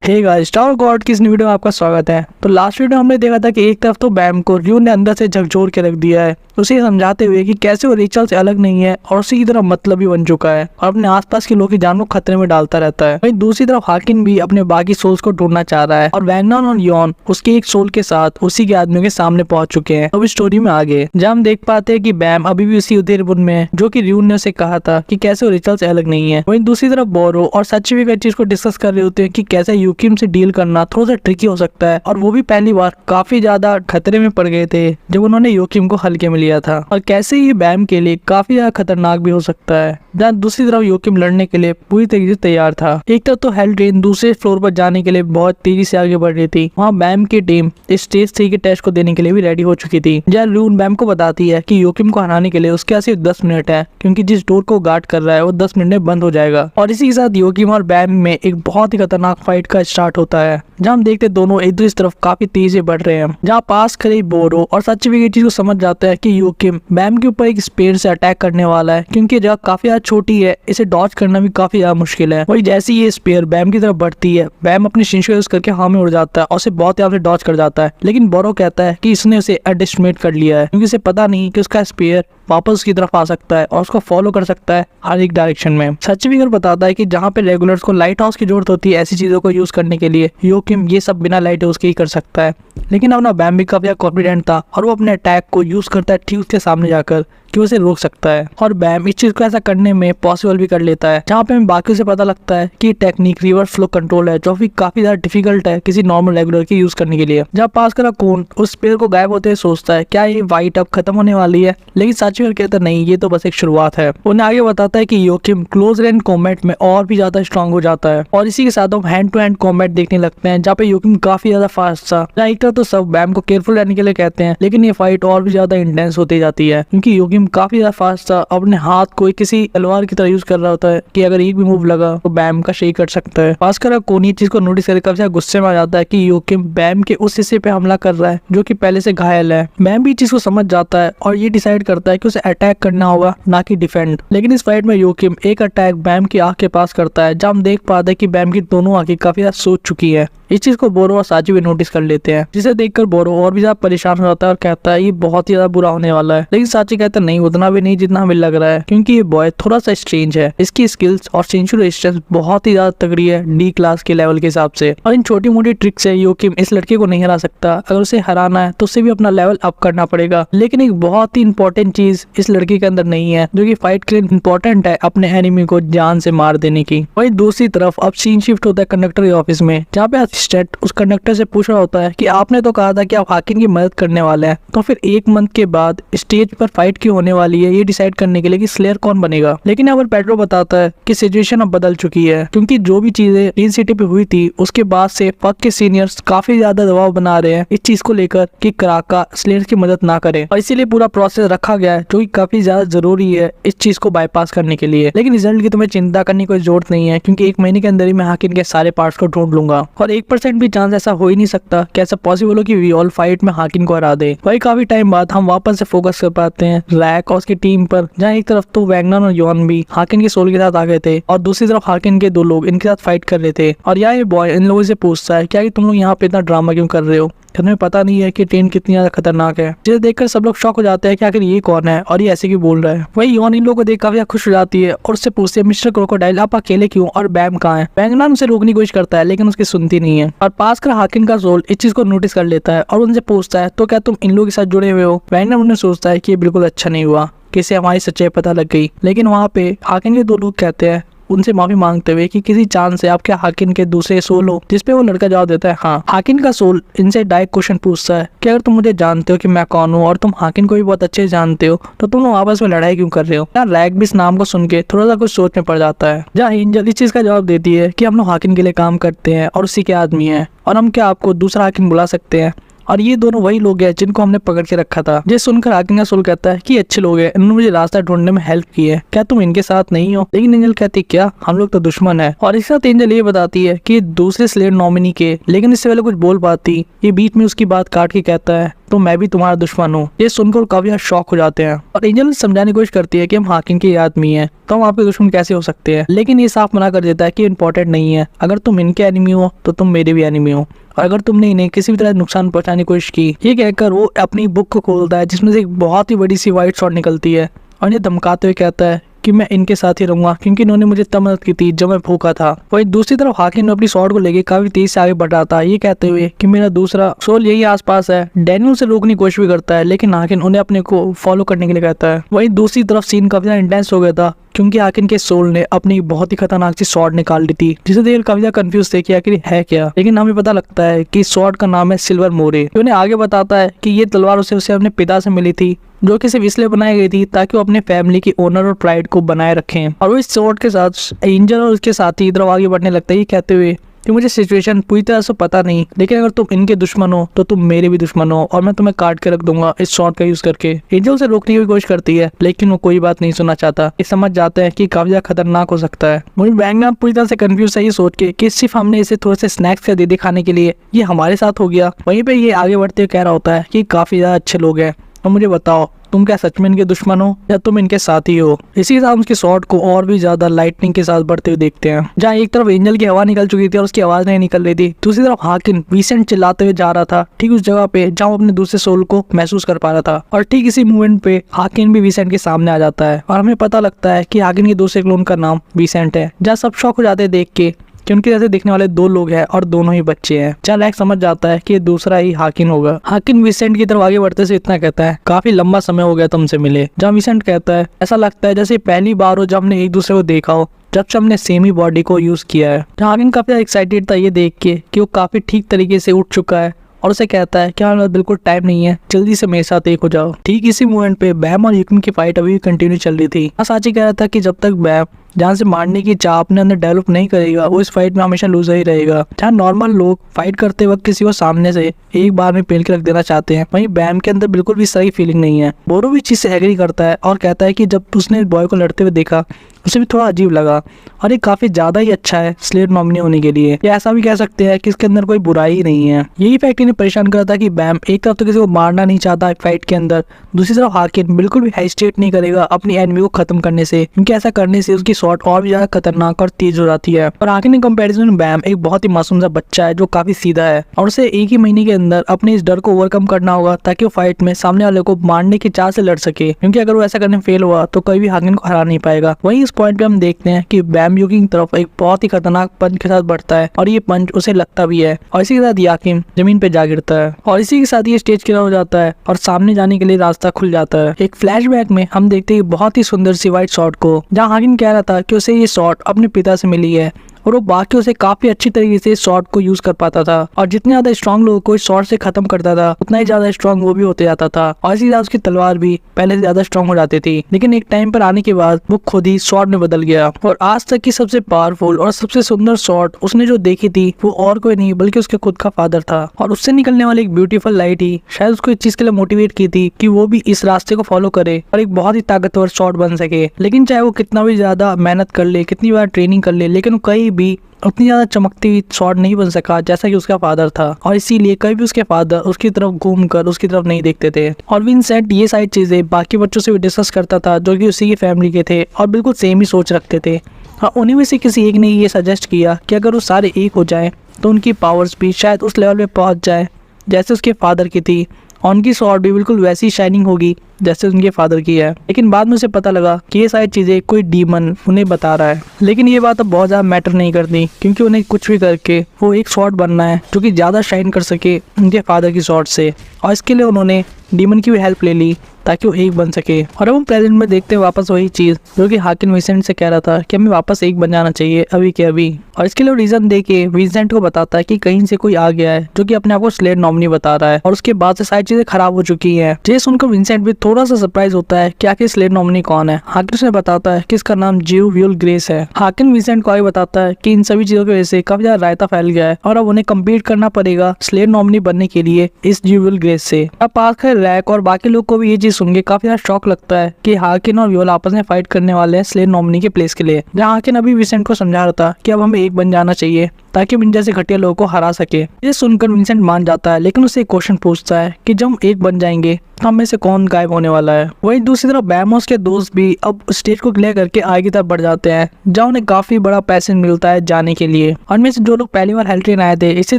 Hey guys, star God की इस video में आपका स्वागत है। तो लास्ट वीडियो हमने देखा था कि एक तरफ तो बैम को र्यू ने अंदर से झकझोर के रख दिया है, उसे समझाते हुए कि कैसे वो रेचल से अलग नहीं है और उसी की तरह मतलबी बन चुका है और अपने आसपास के लोगों की जान को खतरे में डालता रहता है। वहीं दूसरी तरफ हाकिन भी अपने बाकी सोल्स को ढूंढना चाह रहा है और वैगनर और यॉन उसके एक सोल के साथ उसी के आदमियों के सामने पहुंच चुके हैं। अब इस स्टोरी में आगे जहाँ हम देख पाते हैं कि बैम अभी भी उसी उधेरबुन में है जो कि र्यू ने उसे कहा था कि कैसे वो रेचल से अलग नहीं है। वहीं दूसरी तरफ बोरो और सच्ची भी एक चीज को डिस्कस कर रहे होते हैं कि कैसे यूकिम से डील करना थोड़ा सा ट्रिकी हो सकता है और वो भी पहली बार काफी ज्यादा खतरे में पड़ गए थे जब उन्होंने यूकिम को हल्के में लिया था और कैसे ये बैम के लिए काफी ज्यादा खतरनाक भी हो सकता है। जहाँ दूसरी तरफ यूकिम लड़ने के लिए पूरी तरीके से तैयार था। एक तरफ तो हेल ट्रेन दूसरे फ्लोर पर जाने के लिए बहुत तेजी से आगे बढ़ रही थी। वहाँ बैम की टीम स्टेज 3 के टेस्ट को देने के लिए भी रेडी हो चुकी थी। जहाँ र्यू बैम को बताती है कि यूकिम को हराने के लिए उसके पास सिर्फ 10 मिनट है क्योंकि जिस डोर को गार्ड कर रहा है वो 10 मिनट में बंद हो जाएगा। और इसी के साथ यूकिम और बैम में एक बहुत ही खतरनाक फाइट का स्टार्ट होता है जहाँ हम देखते दोनों एक दूसरी तरफ काफी तेजी से बढ़ रहे हैं। जहाँ पास खड़े बोरो और सच्ची भी चीज को समझ जाता है कि यूकिम बैम के ऊपर एक स्पीड से अटैक करने वाला है क्योंकि जगह काफी ज्यादा छोटी है, इसे डॉज करना भी काफी ज्यादा मुश्किल है। वही जैसे ये स्पेयर बैम की तरफ बढ़ती है, बैम अपनी शिंश यूज करके हवा में उड़ जाता है और उसे बहुत ज्यादा डॉज कर जाता है। लेकिन बोरो कहता है कि इसने उसे अंडरएस्टिमेट कर लिया है क्योंकि उसे पता नहीं कि उसका स्पेयर वापस उसकी तरफ आ सकता है और उसको फॉलो कर सकता है हर एक डायरेक्शन में। सच्चीविगर बताता है कि जहाँ पे रेगुलर्स को लाइट हाउस की जरूरत होती है ऐसी चीजों को यूज करने के लिए, यूकिम ये सब बिना लाइट हाउस के ही कर सकता है। लेकिन अपना बैम भी काफी कॉन्फिडेंट था और वो अपने अटैक को यूज करता है ठीक उसके सामने जाकर कि उसे रोक सकता है और बैम इस चीज को ऐसा करने में पॉसिबल भी कर लेता है। जहाँ पे हमें बाकियों से पता लगता है कि टेक्निक रिवर्स फ्लो कंट्रोल है जो भी काफी ज्यादा डिफिकल्ट है किसी नॉर्मल रेगुलर के यूज करने के लिए। जहाँ पास करा कून उस स्पेयर को गायब होते हुए सोचता है क्या ये वाइट अब खत्म होने वाली है, लेकिन सच्चीविगर कहता है नहीं, ये तो बस एक शुरुआत है। उन्हें आगे बताता है कि यूकिम क्लोज रेंज कॉम्बैट में और भी ज्यादा स्ट्रॉन्ग हो जाता है और इसी के साथ हम हैंड टू हैंड कॉम्बैट देखने लगते हैं जहाँ पे यूकिम काफी ज्यादा फास्ट था। जहाँ एक तो सब बैम को केयरफुल रहने के लिए कहते हैं लेकिन ये फाइट और भी ज्यादा इंटेंस होती जाती है क्योंकि यूकिम काफी ज्यादा फास्ट था। अपने हाथ को किसी तलवार की तरह यूज कर रहा होता है कि अगर एक भी मूव लगा तो बैम का शेक कर सकता है। पास करा कोनी चीज को नोटिस करके काफी गुस्से में आ जाता है कि यूकिम बैम के उस हिस्से पे हमला कर रहा है जो कि पहले से घायल है। बैम भी चीज को समझ जाता है और ये डिसाइड करता है कि उसे अटैक करना होगा ना कि डिफेंड। लेकिन इस फाइट में यूकिम एक अटैक बैम की आंख के पास करता है जहाँ हम देख पाते हैं कि बैम की दोनों आंखें काफी ज्यादा सूज चुकी है। इस चीज को बोरो और साची भी नोटिस कर लेते हैं जिसे देखकर बोरो और भी ज्यादा परेशान हो जाता है और कहता है ये बहुत ही ज्यादा बुरा होने वाला है। लेकिन साची कहता है नहीं, उतना भी नहीं जितना हमें लग रहा है क्योंकि ये बॉय थोड़ा सा स्ट्रेंज है, इसकी स्किल्स और सेंसुअल रेजिस्टेंस बहुत ही ज्यादा तगड़ी है डी क्लास के लेवल के हिसाब से और इन छोटी मोटी ट्रिक्स से यूकिम इस लड़के को नहीं हरा सकता। अगर उसे हराना है तो उसे भी अपना लेवल अप करना पड़ेगा। लेकिन एक बहुत ही इंपॉर्टेंट चीज इस लड़के के अंदर नहीं है जो कि फाइट के लिए इंपॉर्टेंट है, अपने एनिमी को जान से मार देने की। वही दूसरी तरफ अब सीन शिफ्ट होता है कंडक्टर के ऑफिस में जहाँ पे असिस्टेंट उस कंडक्टर से पूछ रहा होता है कि आपने तो कहा था कि आप हाकिन की मदद करने वाले हैं, तो फिर एक मंथ के बाद स्टेज पर फाइट क्यों होने वाली है ये डिसाइड करने के लिए कि स्लेयर कौन बनेगा। लेकिन यहाँ पर पेड्रो बताता है कि सिचुएशन अब बदल चुकी है क्योंकि जो भी चीजें टीन सिटी पे हुई थी उसके बाद से फक के सीनियर्स काफी ज्यादा दबाव बना रहे हैं इस चीज को लेकर कि कराका स्लेयर की मदद ना करे और इसीलिए पूरा प्रोसेस रखा गया है जो कि काफी ज्यादा जरूरी है इस चीज को बाईपास करने के लिए। लेकिन रिजल्ट की तुम्हें चिंता करने की कोई जरूरत नहीं है क्योंकि 1 महीने के अंदर ही मैं हाकिन के सारे पार्ट्स को ढूंढ लूंगा और 1% भी चांस ऐसा हो ही नहीं सकता कि ऐसा पॉसिबल हो कि वी ऑल फाइट में हाकिन को हरा दे। वही काफी टाइम बाद हम वापस से फोकस कर पाते हैं रैक और उसकी टीम पर जहाँ एक तरफ तो वैगनर और यॉन भी हाकिन के सोल के साथ आ गए थे और दूसरी तरफ हाकिन के 2 लोग इनके साथ फाइट कर रहे थे। और यहाँ ये बॉय इन लोगों से पूछता है क्या तुम लोग यहाँ पे इतना ड्रामा क्यों कर रहे हो, तुम्हें पता नहीं है कि ट्रेन कितनी ज्यादा खतरनाक है। जिसे देखकर सब लोग शॉक हो जाते हैं कि आखिर ये कौन है और ये ऐसे क्यों बोल रहा है। वही यॉन इन लोगों को देख काफी खुश हो जाती है और उससे पूछती है मिस्टर क्रोकोडाइल आप अकेले क्यों और बैम कहाँ है। वैगनर उसे रोकने की कोशिश करता है लेकिन उसकी सुनती नहीं है और पास कर हाकिन का सोल इस चीज को नोटिस कर लेता है और उनसे पूछता है तो क्या तुम इन लोगों के साथ जुड़े हुए हो। वैगनर उन्हें सोचता है कि ये बिल्कुल अच्छा नहीं हुआ कि इसे हमारी सच्चाई पता लग गई। लेकिन वहाँ पे हाकिन के 2 लोग कहते हैं उनसे माफी मांगते हुए कि किसी चांस से आप क्या हाकिन के दूसरे सोल हो, जिसपे वो लड़का जवाब देता है हाँ। हाकिन का सोल इनसे डायरेक्ट क्वेश्चन पूछता है कि अगर तुम मुझे जानते हो कि मैं कौन हूँ और तुम हाकिन को भी बहुत अच्छे से जानते हो तो तुम लोग आपस में लड़ाई क्यों कर रहे हो। यहाँ रैक भी इस नाम को सुन के थोड़ा सा कुछ सोच में पड़ जाता है जहाँ एंजल इस चीज का जवाब देती है कि हम लोग हाकिन के लिए काम करते हैं और उसी के आदमी है और हम क्या आपको दूसरा हाकिन बुला सकते हैं और ये दोनों वही लोग हैं जिनको हमने पकड़ के रखा था। ये सुनकर हाकिन का सोल कहता है कि अच्छे लोग हैं, इन्होंने मुझे रास्ता ढूंढने में हेल्प की है, क्या तुम इनके साथ नहीं हो। लेकिन एंजल कहती क्या हम लोग तो दुश्मन है। और इसके साथ एंजल ये बताती है कि दूसरे स्लेयर नॉमिनी के, लेकिन इससे पहले कुछ बोल पाती ये बीच में उसकी बात काट के कहता है तो मैं भी तुम्हारा दुश्मन हूँ। ये सुनकर काफी शॉक हो जाते हैं और एंजल समझाने की कोशिश करती है कि हम हाकिम के आदमी हैं, तो हम आपके दुश्मन कैसे हो सकते हैं। लेकिन ये साफ मना कर देता है कि इम्पोर्टेंट नहीं है, अगर तुम इनके एनिमी हो तो तुम मेरे भी एनिमी हो, और अगर तुमने इन्हें किसी भी तरह नुकसान पहुंचाने की कोशिश की। ये कहकर वो अपनी बुक को खोलता है जिसमें से एक बहुत ही बड़ी सी व्हाइट शॉट निकलती है और इन्हें धमकाते हुए कहता है कि मैं इनके साथ ही रहूंगा क्योंकि इन्होंने मुझे तब मदद की थी जब मैं भूखा था। वहीं दूसरी तरफ हाकिम अपनी शॉट को लेके काफी तेज से आगे बढ़ाता है, ये कहते हुए कि मेरा दूसरा सोल यही आसपास है। डैनियल उसे रोकने की कोशिश भी करता है लेकिन हाकिम उन्हें अपने को फॉलो करने के लिए कहता है। वहीं दूसरी तरफ सीन काफी ज्यादा इंटेंस हो गया था क्योंकि हाकिम के सोल ने अपनी बहुत ही खतरनाक सी स्वॉर्ड निकाल ली थी, जिसे देख काफी ज्यादा कंफ्यूज थे कि आखिर है क्या। लेकिन हमें पता लगता है कि स्वॉर्ड का नाम है सिल्वर मोरे। उन्हें आगे बताता है कि ये तलवार उसे अपने पिता से मिली थी, जो कि सिर्फ इसलिए बनाई गई थी ताकि वो अपने फैमिली की ऑनर और प्राइड को बनाए रखें। और वो इस स्वॉर्ड के साथ एंजल और उसके साथी इधर आगे बढ़ने लगता है, ये कहते हुए कि मुझे सिचुएशन पूरी तरह से पता नहीं, लेकिन अगर तुम इनके दुश्मन हो तो तुम मेरे भी दुश्मन हो और मैं तुम्हें काट के रख दूंगा इस शॉट का यूज करके। एंजल उसे रोकने की कोशिश करती है लेकिन वो कोई बात नहीं सुनना चाहता। ये समझ जाते हैं कि काफी ज्यादा खतरनाक हो सकता है। मुझे बैंगना पूरी तरह से कंफ्यूज है ये सोच के कि सिर्फ हमने इसे थोड़े से स्नैक्स दे दी खाने के लिए, ये हमारे साथ हो गया। वहीं पे ये आगे बढ़ते हुए कह रहा होता है कि काफी ज्यादा अच्छे लोग हैं, तो मुझे बताओ तुम क्या सच में इनके दुश्मन हो या तुम इनके साथी हो। इसी के साथ उसके शॉट को और भी ज्यादा लाइटनिंग के साथ बढ़ते हुए देखते हैं, जहाँ एक तरफ एंजल की हवा निकल चुकी थी और उसकी आवाज नहीं निकल रही थी, दूसरी तरफ हाकिम विसेंट चिल्लाते हुए जा रहा था ठीक उस जगह पे जहाँ वो अपने दूसरे सोल को महसूस कर पा रहा था। और ठीक इसी मूवमेंट पे हाकिम भी विसेंट के सामने आ जाता है और हमें पता लगता है कि हाकिम के दूसरे क्लोन का नाम विसेंट है। जहाँ सब शौक हो जाते हैं देख के कि उनके जैसे दिखने वाले दो लोग हैं और दोनों ही बच्चे हैं। चल एक समझ जाता है कि ये दूसरा ही हाकिम होगा। हाकिम विसेंट की तरफ आगे बढ़ते से इतना कहता है, काफी लंबा समय हो गया तुमसे मिले। जब विसेंट कहता है ऐसा लगता है जैसे पहली बार हो जब हमने एक दूसरे को देखा हो, जब से हमने सेम ही बॉडी को यूज किया है। हाकिम काफी एक्साइटेड था ये देख के कि वो काफी ठीक तरीके से उठ चुका है और उसे कहता है क्या बिल्कुल टाइम नहीं है, जल्दी से मेरे साथ एक हो जाओ। ठीक इसी मोमेंट पे बैम और यूकिन की फाइट अभी भी कंटिन्यू चल रही थी। साची कह रहा था कि जब तक बैम जहाँ से मारने की चाह अपने अंदर डेवलप नहीं करेगा वो इस फाइट में हमेशा लूजर ही रहेगा। जहाँ नॉर्मल लोग फाइट करते वक्त किसी को सामने से एक बार में पेल के रख देना चाहते हैं, वहीं बैम के अंदर बिल्कुल भी सही फीलिंग नहीं है। बोरो भी चीज से एग्री करता है और कहता है कि जब उसने बॉय को लड़ते हुए देखा उसे भी थोड़ा अजीब लगा और ये काफी ज्यादा ही अच्छा है स्लेट नॉमिनी होने के लिए, या ऐसा भी कह सकते हैं कि इसके अंदर कोई बुराई ही नहीं है। यही फैक्ट इन्हें परेशान करता है कि बैम एक तरफ तो किसी को मारना नहीं चाहता फाइट के अंदर, दूसरी तरफ हाकिम बिल्कुल भी हेजिटेट नहीं करेगा अपनी एनिमी को खत्म करने से, क्योंकि ऐसा करने से उसकी शॉट और भी ज्यादा खतरनाक और तेज हो जाती है। और हाकिम के कंपैरिजन में बैम एक बहुत ही मासूम सा बच्चा है जो काफी सीधा है और उसे एक ही महीने के अंदर अपने इस डर को ओवरकम करना होगा ताकि वो फाइट में सामने वाले को मारने की चाह से लड़ सके, क्योंकि अगर वो ऐसा करने में फेल हुआ तो कभी भी हाकिम को हरा नहीं पाएगा। वहीं इस पॉइंट पे हम देखते हैं कि बैम यूकी की तरफ एक बहुत ही खतरनाक पंच के साथ बढ़ता है और ये पंच उसे लगता भी है और इसी के साथ हाकिम जमीन पे जा गिरता है और इसी के साथ ये स्टेज क्लियर हो जाता है और सामने जाने के लिए रास्ता खुल जाता है। एक फ्लैशबैक में हम देखते हैं बहुत ही सुंदर सी व्हाइट शॉट को, जहाँ हाकिम कह रहा था कि उसे ये शॉट अपने पिता से मिली है और वो बाकी उसे काफी अच्छी तरीके से शॉट को यूज कर पाता था और जितने ज्यादा स्ट्रॉन्ग लोगों को इस शॉट से खत्म करता था उतना ही ज्यादा स्ट्रॉन्ग वो भी होते जाता था और इसी तरह उसकी तलवार भी पहले से ज्यादा स्ट्रॉन्ग हो जाती थी। लेकिन एक टाइम पर आने के बाद वो खुद ही शॉट में बदल गया और आज तक की सबसे पावरफुल और सबसे सुंदर शॉट उसने जो देखी थी वो और कोई नहीं बल्कि उसके खुद का फादर था और उससे निकलने वाली एक ब्यूटीफुल लाइट ही शायद उसको इस चीज के लिए मोटिवेट की थी कि वो भी इस रास्ते को फॉलो करे और एक बहुत ही ताकतवर शॉट बन सके। लेकिन चाहे वो कितना भी ज्यादा मेहनत कर ले, कितनी बार ट्रेनिंग कर ले, लेकिन वो कहीं भी उतनी ज्यादा चमकती शॉट नहीं बन सका जैसा कि उसका फादर था और इसीलिए कभी भी उसके फादर उसकी तरफ घूमकर उसकी तरफ नहीं देखते थे। और विंसेंट ये सारी चीजें बाकी बच्चों से भी डिस्कस करता था जो कि उसी की फैमिली के थे और बिल्कुल सेम ही सोच रखते थे। और उन्हीं में से किसी एक ने ये सजेस्ट किया कि अगर वो सारे एक हो जाए तो उनकी पावर्स भी शायद उस लेवल पे पहुंच जाए जैसे उसके फादर की थी और उनकी शॉट भी बिल्कुल वैसी शाइनिंग होगी जैसे उनके फादर की है। लेकिन बाद में उसे पता लगा कि ये सारी चीजें कोई डीमन उन्हें बता रहा है। लेकिन ये बात अब बहुत ज्यादा मैटर नहीं करती क्योंकि उन्हें कुछ भी करके वो एक शॉट बनना है जो कि ज्यादा शाइन कर सके उनके फादर की शॉट से और इसके लिए उन्होंने डीमन की भी हेल्प ले ली ताकि वो एक बन सके। और अब हम प्रेजेंट में देखते हैं वापस वही चीज जो कि हाकिम विंसेंट से कह रहा था कि हमें वापस एक बन जाना चाहिए अभी के अभी। और इसके लिए रीजन दे के विंसेंट को बताता है कि कहीं से कोई आ गया है जो कि अपने आप को स्लेट नॉमिनी बता रहा है और उसके बाद से सारी चीजें खराब हो चुकी है। ये सुनकर विंसेंट भी थोड़ा सा सरप्राइज होता है कि आखिर स्लेयर नॉमिनी कौन है। हाकिन उसे बताता है कि इसका नाम जीव व्यूल ग्रेस है। हाकिन विंसेंट को आगे बताता है कि इन सभी चीजों की वजह से काफी ज्यादा रायता फैल गया है और अब उन्हें कम्पीट करना पड़ेगा स्लेयर नॉमिनी बनने के लिए इस जीव व्यूल ग्रेस से। अब पास खड़े रैक और बाकी लोग को भी ये चीज सुन के काफी ज्यादा शौक लगता है कि हाकिन और व्यूल आपस में फाइट करने वाले हैं स्लेयर नॉमिनी के प्लेस के लिए। जहाँ हाकिन अभी विंसेंट को समझा रहा था कि अब हमें एक बन जाना चाहिए ताकि विन जैसे घटिया लोगों को हरा सके। ये सुनकर विंसेंट मान जाता है, लेकिन उसे एक क्वेश्चन पूछता है कि जब हम एक बन जाएंगे तो हम में से कौन गायब होने वाला है। वहीं दूसरी तरफ बैम और उसके दोस्त भी अब स्टेज को क्लियर करके आगे की तरफ बढ़ जाते हैं, जहाँ उन्हें काफी बड़ा पैसेज मिलता है जाने के लिए। और में से जो लोग पहली बार हेल ट्रेन आए थे इसे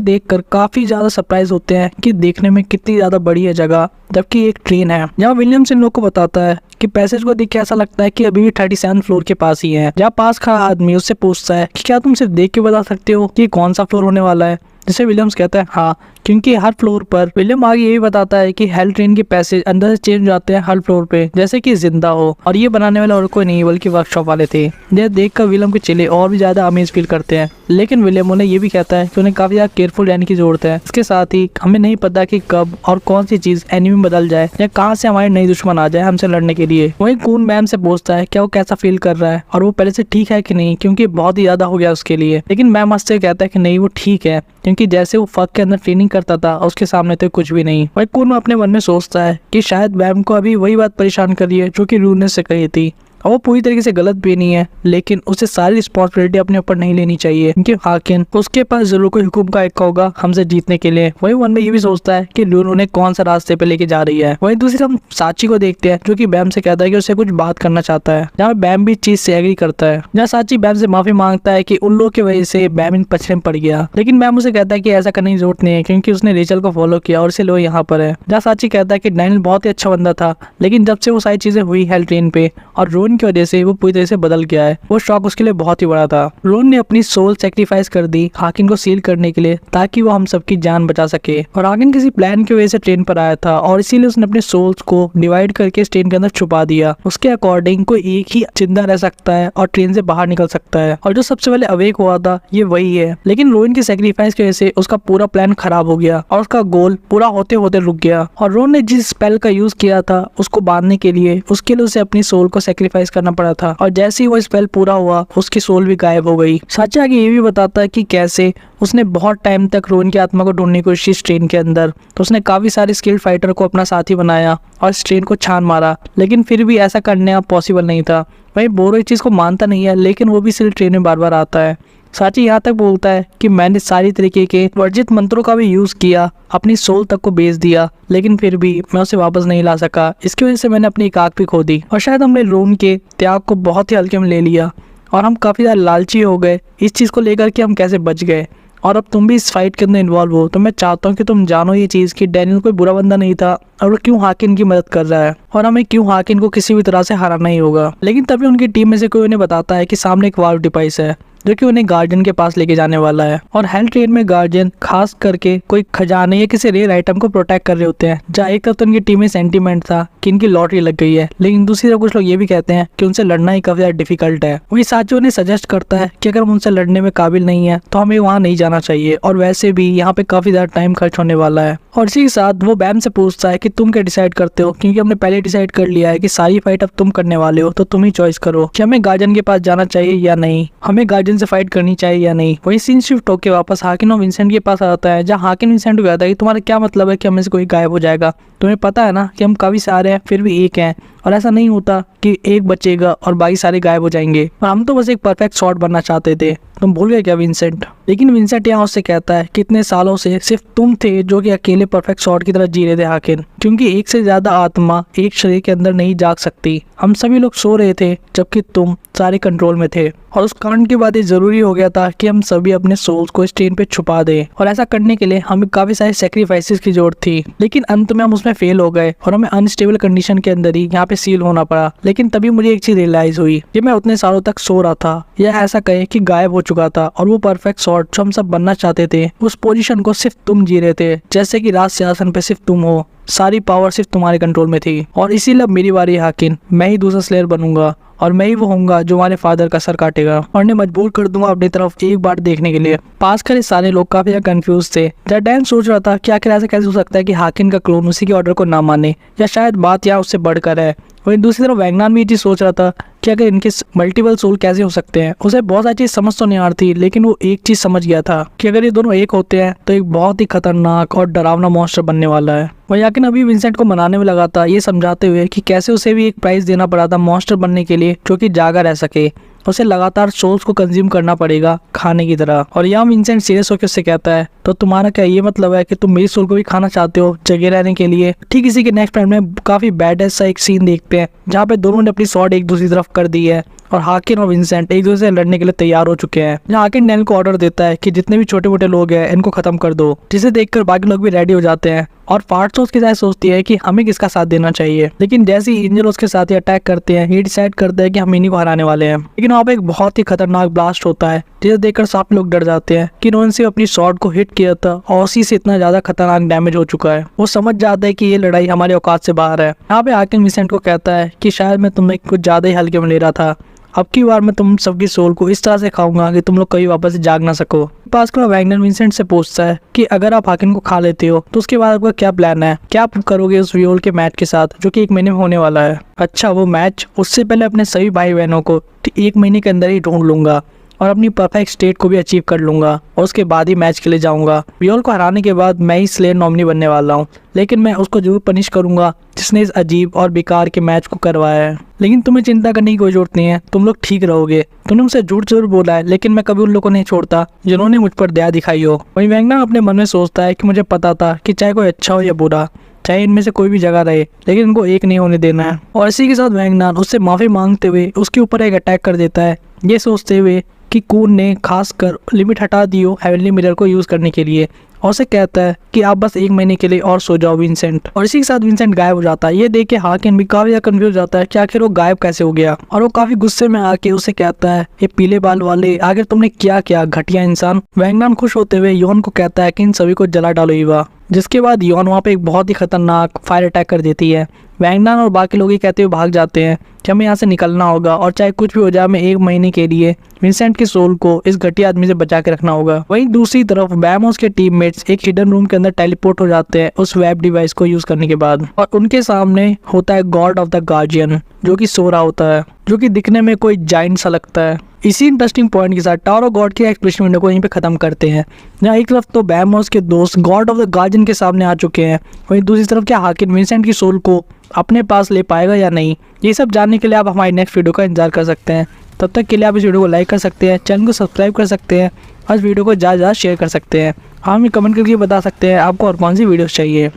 देखकर काफी ज्यादा सरप्राइज होते हैं कि देखने में कितनी ज्यादा बड़ी है जगह, जबकि एक ट्रेन है। जहाँ विलियम्स इन लोग को बताता है कि पैसेज को देख के ऐसा लगता है कि अभी भी 37 फ्लोर के पास ही है। जहाँ पास खड़ा आदमी उससे पूछता है कि क्या तुम सिर्फ देख के बता सकते हो कि कौन सा फ्लोर होने वाला है, जिसे विलियम्स कहता है हाँ, क्योंकि हर फ्लोर पर। विलियम आगे ये भी बताता है कि हेल ट्रेन के पैसेज अंदर से चेंज हो जाते हैं हर फ्लोर पे, जैसे कि जिंदा हो। और ये बनाने वाला और कोई नहीं बल्कि वर्कशॉप वाले थे। यह देखकर विलियम के चेले और भी ज्यादा अमेज फील करते हैं, लेकिन विलियम उन्हें ये भी कहता है कि उन्हें काफी ज्यादा केयरफुल रहने की जरूरत है। इसके साथ ही हमें नहीं पता कि कब और कौन सी चीज एनिमी में बदल जाए या कहाँ से हमारे नई दुश्मन आ जाए हमसे लड़ने के लिए। वहीं कून मैम से पूछता है क्या वो कैसा फील कर रहा है और वो पहले से ठीक है कि नहीं, क्योंकि बहुत ही ज्यादा हो गया उसके लिए। लेकिन मैम हंसते कहता है कि नहीं वो ठीक है, क्योंकि जैसे वो फक के अंदर ट्रेनिंग करता था उसके सामने तो कुछ भी नहीं। वही कून अपने मन में सोचता है कि शायद मैम को अभी वही बात परेशान कर रही है जो कि रून ने से कही थी। और वो पूरी तरीके से गलत भी नहीं है, लेकिन उसे सारी रिस्पॉन्सिबिलिटी अपने ऊपर नहीं लेनी चाहिए, क्योंकि हाकिन उसके पास जरूर कोई हुक्म का एक होगा हमसे जीतने के लिए। वही मन में ये भी सोचता है कि लून उन्हें कौन सा रास्ते पे लेके जा रही है। वही दूसरी हम साची को देखते हैं जो कि बैम से कहता है कि उसे कुछ बात करना चाहता है, जहाँ बैम भी चीज से एग्री करता है। जहाँ साची बैम से माफी मांगता है कि उन लोगों की वजह से बैम इन पछड़े में पड़ गया, लेकिन बैम उसे कहता है कि ऐसा करने की जरूरत नहीं है, क्योंकि उसने रेचल को फॉलो किया और इसे लो यहाँ पर है। जहाँ साची कहता है कि डैनियल बहुत ही अच्छा बंदा था, लेकिन जब से वो सारी चीजें हुई हेल ट्रेन पे और रोन की वजह से वो पूरी तरह से बदल गया है। वो शौक उसके लिए बहुत ही बड़ा था। रोन ने अपनी सोल सेक्रीफाइस कर दी हाकिन को सील करने के लिए, ताकि वो हम सबकी जान बचा सके। और हाकिन किसी प्लान की वजह से ट्रेन पर आया था और इसीलिए उसने अपने सोल्स को डिवाइड करके इस ट्रेन के अंदर छुपा दिया। उसके अकॉर्डिंग कोई एक ही जिंदा रह सकता है और ट्रेन से बाहर निकल सकता है, और जो सबसे पहले अवेक हुआ था ये वही है। लेकिन रोन की सेक्रीफाइस की वजह से उसका पूरा प्लान खराब हो गया और उसका गोल पूरा होते होते रुक गया। और रोन ने जिस स्पेल का यूज किया था उसको बांधने के लिए, उसके लिए उसे अपनी सोल को सेक्रीफाइस करना पड़ा था। और जैसे ही वो स्पेल पूरा हुआ उसकी सोल भी गायब हो गई। साची आगे ये भी बताता है कि कैसे उसने बहुत टाइम तक रोन की आत्मा को ढूंढने की कोशिश ट्रेन के अंदर, तो उसने काफी सारे स्किल्ड फाइटर को अपना साथी बनाया और इस ट्रेन को छान मारा, लेकिन फिर भी ऐसा करना पॉसिबल नहीं था। वही बोरो इस चीज को मानता नहीं है, लेकिन वो भी सिर्फ ट्रेन में बार बार आता है। साची यहाँ तक बोलता है कि मैंने सारी तरीके के वर्जित मंत्रों का भी यूज किया, अपनी सोल तक को बेच दिया, लेकिन फिर भी मैं उसे वापस नहीं ला सका। इसकी वजह से मैंने अपनी एक आंख भी खो दी और शायद हमने रोन के त्याग को बहुत ही हल्के में ले लिया और हम काफी ज्यादा लालची हो गए इस चीज को लेकर कि हम कैसे बच गए। और अब तुम भी इस फाइट के अंदर इन्वॉल्व हो, तो मैं चाहता हूँ कि तुम जानो ये चीज कि डैनियल कोई बुरा बंदा नहीं था और वो क्यों हाकिन की मदद कर रहा है और हमें क्यों हाकिन को किसी भी तरह से हराना ही होगा। लेकिन तभी उनकी टीम में से कोई उन्हें बताता है कि सामने एक वाल्व डिवाइस है जो कि उन्हें गार्जियन के पास लेके जाने वाला है। और हेल ट्रेन में गार्जियन खास करके कोई खजाने या किसी रेयर आइटम को प्रोटेक्ट कर रहे होते हैं। जहाँ एक तरफ तो उनकी टीम में सेंटीमेंट था कि इनकी लॉटरी लग गई है, लेकिन दूसरी तरफ कुछ लोग ये भी कहते हैं कि उनसे लड़ना ही काफी ज्यादा डिफिकल्ट है। वही साची उन्हें सजेस्ट करता है कि अगर हम उनसे लड़ने में काबिल नहीं है तो हमें वहाँ नहीं जाना चाहिए, और वैसे भी यहाँ पे काफी ज्यादा टाइम खर्च होने वाला है। और इसी के साथ वो बैम से पूछता है कि तुम क्या डिसाइड करते हो, क्योंकि हमने पहले डिसाइड कर लिया है कि सारी फाइट अब तुम करने वाले हो, तो तुम ही चॉइस करो कि हमें गार्जियन के पास जाना चाहिए या नहीं, हमें गार्जियन से फाइट करनी चाहिए या नहीं। वही सीन शिफ्ट होकर वापस हाकिन और विंसेंट के पास आता है, जहाँ हाकिन विंसेंट को कहता है कि तुम्हारा क्या मतलब है कि हमें से कोई गायब हो जाएगा, तुम्हें पता है ना कि हम काफी सारे हैं फिर भी एक हैं, और ऐसा नहीं होता कि एक बचेगा और बाकी सारे गायब हो जाएंगे, और हम तो बस एक परफेक्ट शॉट बनना चाहते थे, तुम भूल गए क्या विंसेंट। लेकिन विंसेंट यहाँ उससे कहता है कि इतने सालों से सिर्फ तुम थे जो कि अकेले परफेक्ट शॉट की तरह जी रहे थे हाकिन, क्योंकि एक से ज्यादा आत्मा एक शरीर के अंदर नहीं जाग सकती। हम सभी लोग सो रहे थे जबकि तुम सारे कंट्रोल में थे, और उस कांड के बाद ये जरूरी हो गया था कि हम सभी अपने सोल्स को इस ट्रेन पे छुपा दें, और ऐसा करने के लिए हमें काफी सारे सेक्रीफाइसेस की जरूरत थी। लेकिन अंत में हम उसमें फेल हो गए और हमें अनस्टेबल कंडीशन के अंदर ही यहाँ पे सील होना पड़ा। लेकिन तभी मुझे एक चीज रियलाइज हुई कि मैं उतने सालों तक सो रहा था, या ऐसा कहे कि गायब हो चुका था, और वो परफेक्ट शॉट जो हम सब बनना चाहते थे उस पोजीशन को सिर्फ तुम जी रहे थे, जैसे कि राज सिंहासन पे सिर्फ तुम हो, सारी पावर सिर्फ तुम्हारे कंट्रोल में थी। और इसीलिए अब मेरी बारी हाकिन, मैं ही दूसरा स्लेयर बनूंगा और मैं ही वो होऊंगा जो हमारे फादर का सर काटेगा और उन्हें मजबूर कर दूंगा अपनी तरफ एक बार देखने के लिए। पास खड़े सारे लोग काफी ज्यादा कंफ्यूज थे। जब डैन सोच रहा था कि आखिर ऐसा कैसे हो सकता है कि हाकिन का क्लोन उसी के ऑर्डर को ना माने, या शायद बात यहाँ उससे बढ़कर है। वहीं दूसरी तरफ वैगनार भी ये चीज सोच रहा था कि अगर इनके मल्टीपल सोल कैसे हो सकते हैं। उसे बहुत सारी चीज समझ तो नहीं आ रही थी, लेकिन वो एक चीज समझ गया था कि अगर ये दोनों एक होते हैं तो एक बहुत ही खतरनाक और डरावना मॉन्स्टर बनने वाला है। वही याकिन अभी विंसेंट को मनाने में लगा था, ये समझाते हुए कि कैसे उसे भी एक प्राइस देना पड़ा था मॉन्स्टर बनने के लिए जो कि जागा रह सके। उसे लगातार सोल्स को कंज्यूम करना पड़ेगा खाने की तरह। और यहाँ विंसेंट सीरियस होकर उससे कहता है, तो तुम्हारा क्या ये मतलब है कि तुम मेरी सोल को भी खाना चाहते हो जगे रहने के लिए? ठीक इसी के नेक्स्ट फ्रेम में काफी बैड सा एक सीन देखते हैं जहाँ पे दोनों ने अपनी स्वॉर्ड एक दूसरी तरफ कर दी है और हाकिन और विंसेंट एक दूसरे से लड़ने के लिए तैयार हो चुके हैं। जहाँ हाकिन डैन को ऑर्डर देता है कि जितने भी छोटे मोटे लोग हैं इनको खत्म कर दो, जिसे देखकर बाकी लोग भी रेडी हो जाते हैं। और फार्टो उसके साथ सोचती है कि हमें किसका साथ देना चाहिए, लेकिन जैसे ही एंजल उसके साथ ही अटैक करते हैं, ये डिसाइड करता है कि हम इन्हीं को हराने वाले हैं। लेकिन वहाँ पे एक बहुत ही खतरनाक ब्लास्ट होता है जिसे देखकर सब लोग डर जाते हैं कि इन्होंने अपनी शॉट को हिट किया था और उसी से इतना ज्यादा खतरनाक डैमेज हो चुका है। वो समझ जाता है कि ये लड़ाई हमारे औकात से बाहर है। यहाँ पे हाकिन विंसेंट को कहता है कि शायद मैं तुम्हें कुछ ज्यादा ही हल्के में ले रहा था, अब की बार मैं तुम सबकी सोल को इस तरह से खाऊंगा कि तुम लोग कभी वापस से जाग ना सको। पास का वैगनर विंसेंट से पूछता है कि अगर आप हाकिन को खा लेते हो तो उसके बाद आपका क्या प्लान है, क्या आप करोगे उस वियोल के मैच के साथ जो कि 1 महीने में होने वाला है? अच्छा, वो मैच? उससे पहले अपने सभी भाई बहनों को 1 महीने के अंदर ही ढूंढ लूंगा और अपनी परफेक्ट स्टेट को भी अचीव कर लूंगा और उसके बाद ही मैच के लिए जाऊंगा। वियोल को हराने के बाद मैं ही स्लेयर नॉमिनी बनने वाला हूँ, लेकिन मैं उसको जरूर पनिश करूंगा जिसने इस अजीब और बेकार के मैच को करवाया है। लेकिन तुम्हें चिंता करने की कोई जरूरत नहीं है, तुम लोग ठीक रहोगे। तुमने मुझसे झूठ जरूर बोला है, लेकिन मैं कभी उन लोगों को नहीं छोड़ता जिन्होंने मुझ पर दया दिखाई हो। वहीं वैगनार अपने मन में सोचता है कि मुझे पता था कि चाहे कोई अच्छा हो या बुरा, चाहे इनमें से कोई भी जगह रहे, लेकिन इनको एक नहीं होने देना है। और इसी के साथ वैगनार उससे माफी मांगते हुए उसके ऊपर एक अटैक कर देता है, ये सोचते हुए कि कून ने खासकर लिमिट हटा दी हो हेवनली मिरर को यूज करने के लिए, और उसे कहता है कि आप बस 1 महीने के लिए और सो जाओ विंसेंट। और इसी के साथ विंसेंट गायब हो जाता है। ये देख के हाकिन भी काफी ज्यादा कंफ्यूज जाता है कि आखिर वो गायब कैसे हो गया, और वो काफी गुस्से में आके उसे कहता है, ये पीले बाल वाले आखिर तुमने क्या किया घटिया इंसान। वैगनार खुश होते हुए योन को कहता है कि इन सभी को जला डालो ईवा, जिसके बाद योन वहाँ पे एक बहुत ही खतरनाक फायर अटैक कर देती है। वैगनार और बाकी लोग ये कहते हुए भाग जाते हैं कि हमें यहाँ से निकलना होगा और चाहे कुछ भी हो जाए हमें 1 महीने के लिए विंसेंट की सोल को इस घटिया आदमी से बचा के रखना होगा। वहीं दूसरी तरफ बैमोस के टीममेट्स एक हिडन रूम के अंदर टेलीपोर्ट हो जाते हैं उस वेब डिवाइस को यूज करने के बाद, और उनके सामने होता है गॉड ऑफ द गार्जियन जो कि सो रहा होता है, जो कि दिखने में कोई जाइंट सा लगता है। इसी इंटरेस्टिंग पॉइंट के साथ टावर ऑफ गॉड के एक्सप्रेशन विंडो को यहीं पे खत्म करते हैं, जहाँ एक तरफ तो बैमोस के दोस्त गॉड ऑफ द गार्जियन के सामने आ चुके हैं, वहीं दूसरी तरफ क्या हाकिन विंसेंट की सोल को अपने पास ले पाएगा या नहीं, ये सब जानने के लिए आप हमारी नेक्स्ट वीडियो का इंतजार कर सकते हैं। तब तक के लिए आप इस वीडियो को लाइक कर सकते हैं, चैनल को सब्सक्राइब कर सकते हैं और इस वीडियो को ज़्यादा शेयर कर सकते हैं। हमें कमेंट करके बता सकते हैं आपको और कौन सी वीडियोस चाहिए।